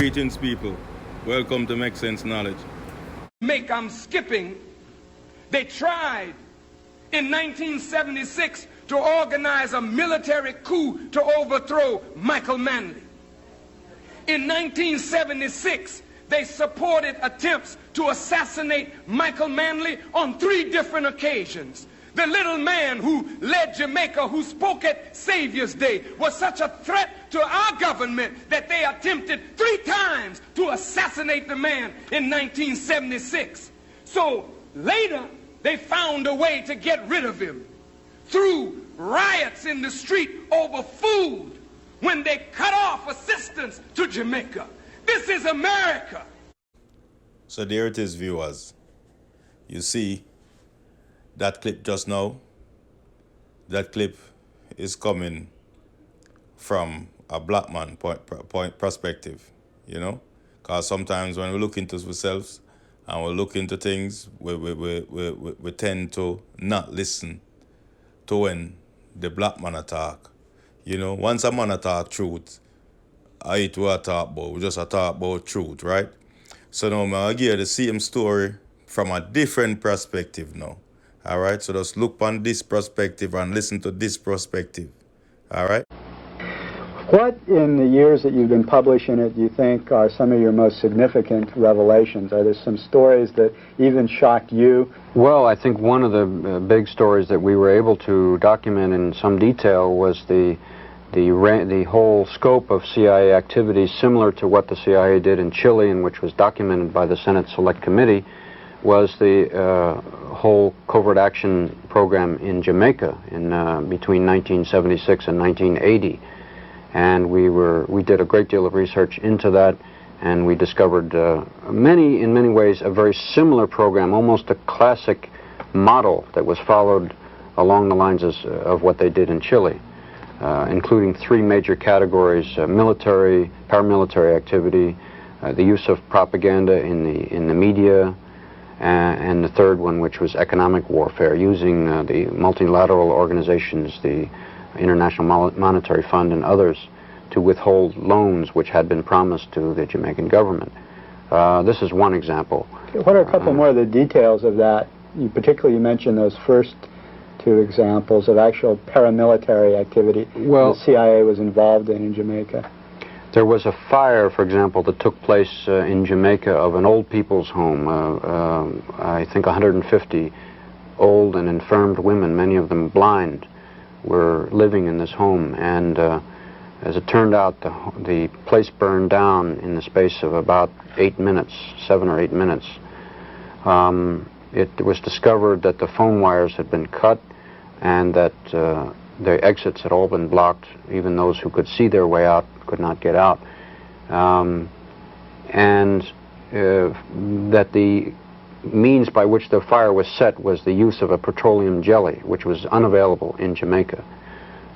Greetings, people. Welcome to Make Sense Knowledge. I'm skipping. They tried in 1976 to organize a military coup to overthrow Michael Manley. In 1976, they supported attempts to assassinate Michael Manley on 3 different occasions. The little man who led Jamaica, who spoke at Savior's Day, was such a threat to our government that they attempted 3 times to assassinate the man in 1976. So later, they found a way to get rid of him through riots in the street over food when they cut off assistance to Jamaica. This is America. So there it is, viewers. You see, that clip just now, that clip is coming from a black man point perspective, you know? Because sometimes when we look into ourselves and we look into things, we tend to not listen to when the black man attack. You know, once a man attack truth, I will talk about, we just talk about truth, right? So now I'm going to give the same story from a different perspective now. All right, so just look on this perspective and listen to this perspective. All right. What in the years that you've been publishing it do you think are some of your most significant revelations? Are there some stories that even shocked you? Well, I think one of the big stories that we were able to document in some detail was the whole scope of CIA activities similar to what the CIA did in Chile, and which was documented by the Senate Select Committee, was the whole covert action program in Jamaica in between 1976 and 1980. And we did a great deal of research into that, and we discovered in many ways a very similar program, almost a classic model that was followed along the lines of what they did in Chile, including 3 major categories: military, paramilitary activity, the use of propaganda in the media, and the third one, which was economic warfare, using the multilateral organizations, the International Monetary Fund and others, to withhold loans which had been promised to the Jamaican government. This is one example. What are a couple more of the details of that? You mentioned those first 2 examples of actual paramilitary activity the CIA was involved in Jamaica. There was a fire, for example, that took place in Jamaica of an old people's home. I think 150 old and infirmed women, many of them blind, were living in this home. And as it turned out, the place burned down in the space of about 8 minutes, 7 or 8 minutes. It was discovered that the phone wires had been cut and that the exits had all been blocked. Even those who could see their way out could not get out. That the means by which the fire was set was the use of a petroleum jelly, which was unavailable in Jamaica.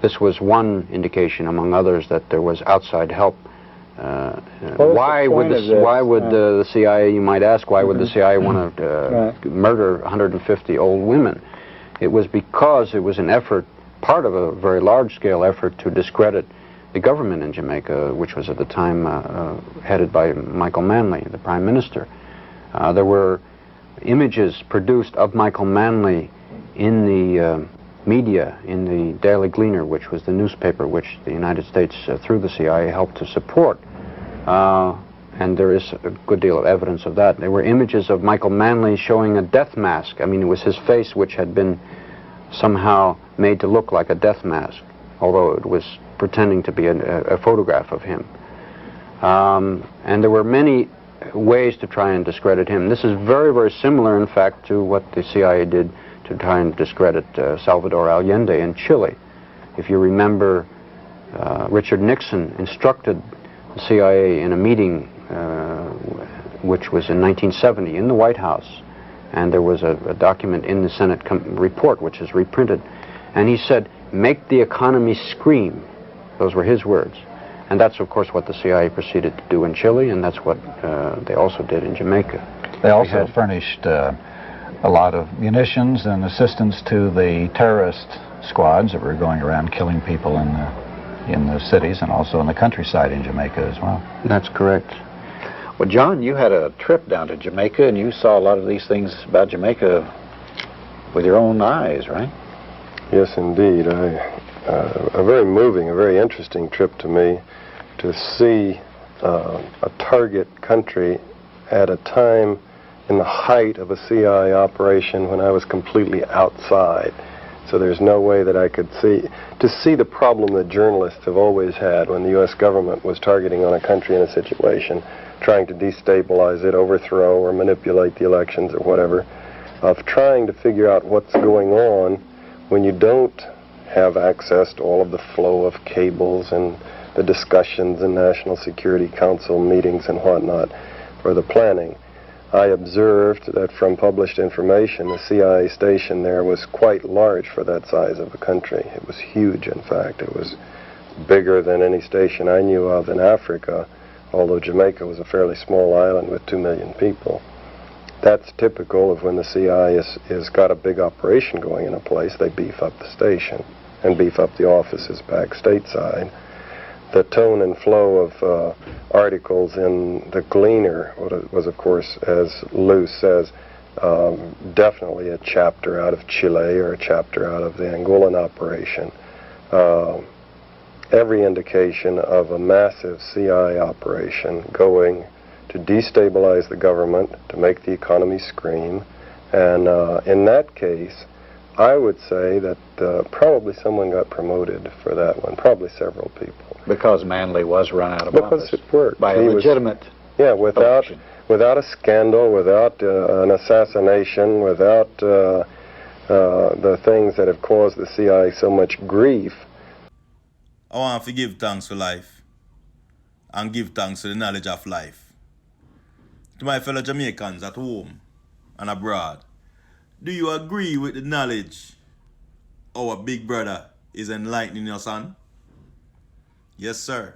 This was one indication, among others, that there was outside help. Why would the CIA, you might ask, why would the CIA want to murder 150 old women? It was because it was an effort, part of a very large-scale effort to discredit the government in Jamaica, which was at the time headed by Michael Manley, the Prime Minister. There were images produced of Michael Manley in the media, in the Daily Gleaner, which was the newspaper which the United States, through the CIA, helped to support. And there is a good deal of evidence of that. There were images of Michael Manley showing a death mask. I mean, it was his face which had been somehow made to look like a death mask, although it was pretending to be a photograph of him. And there were many ways to try and discredit him. This is very, very similar, in fact, to what the CIA did to try and discredit Salvador Allende in Chile. If you remember, Richard Nixon instructed the CIA in a meeting which was in 1970 in the White House, and there was a document in the Senate report which is reprinted, and he said, "Make the economy scream." Those were his words. And that's, of course, what the CIA proceeded to do in Chile, and that's what they also did in Jamaica. They also furnished a lot of munitions and assistance to the terrorist squads that were going around killing people in the cities and also in the countryside in Jamaica as well. That's correct. Well, John, you had a trip down to Jamaica, and you saw a lot of these things about Jamaica with your own eyes, right? Yes, indeed. A very moving, a very interesting trip to me to see a target country at a time in the height of a CIA operation when I was completely outside. So there's no way that I could see the problem that journalists have always had when the U.S. government was targeting on a country in a situation, trying to destabilize it, overthrow or manipulate the elections or whatever, of trying to figure out what's going on when you don't have access to all of the flow of cables and the discussions in National Security Council meetings and whatnot for the planning. I observed that from published information, the CIA station there was quite large for that size of a country. It was huge, in fact. It was bigger than any station I knew of in Africa, although Jamaica was a fairly small island with 2 million people. That's typical of when the CIA has got a big operation going in a place. They beef up the station and beef up the offices back stateside. The tone and flow of articles in the Gleaner was, of course, as Lou says, definitely a chapter out of Chile or a chapter out of the Angolan operation. Every indication of a massive CIA operation going to destabilize the government, to make the economy scream, and in that case, I would say that probably someone got promoted for that one, probably several people. Because Manley was run out of office. Because it worked. By a legitimate election. Without a scandal, without an assassination, without the things that have caused the CIA so much grief. I want to give thanks for life and give thanks for the knowledge of life. To my fellow Jamaicans at home and abroad, do you agree with the knowledge our big brother is enlightening us on? Yes, sir.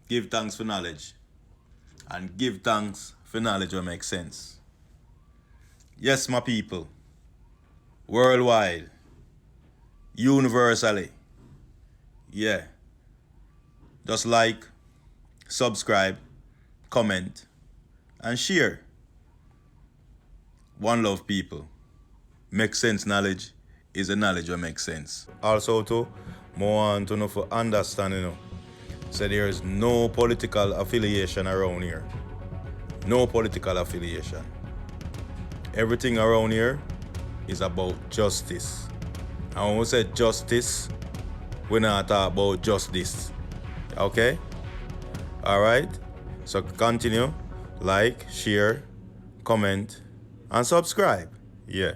Give thanks for knowledge. And give thanks for knowledge will make sense. Yes, my people. Worldwide. Universally. Yeah. Just like, subscribe, comment, and share. One love, people. Make sense knowledge is the knowledge that makes sense. Also, too, more want to know for understanding, so there is no political affiliation around here. No political affiliation. Everything around here is about justice. And when we say justice, we're not talking about justice. Okay? Alright? So continue, like, share, comment, and subscribe. Yeah.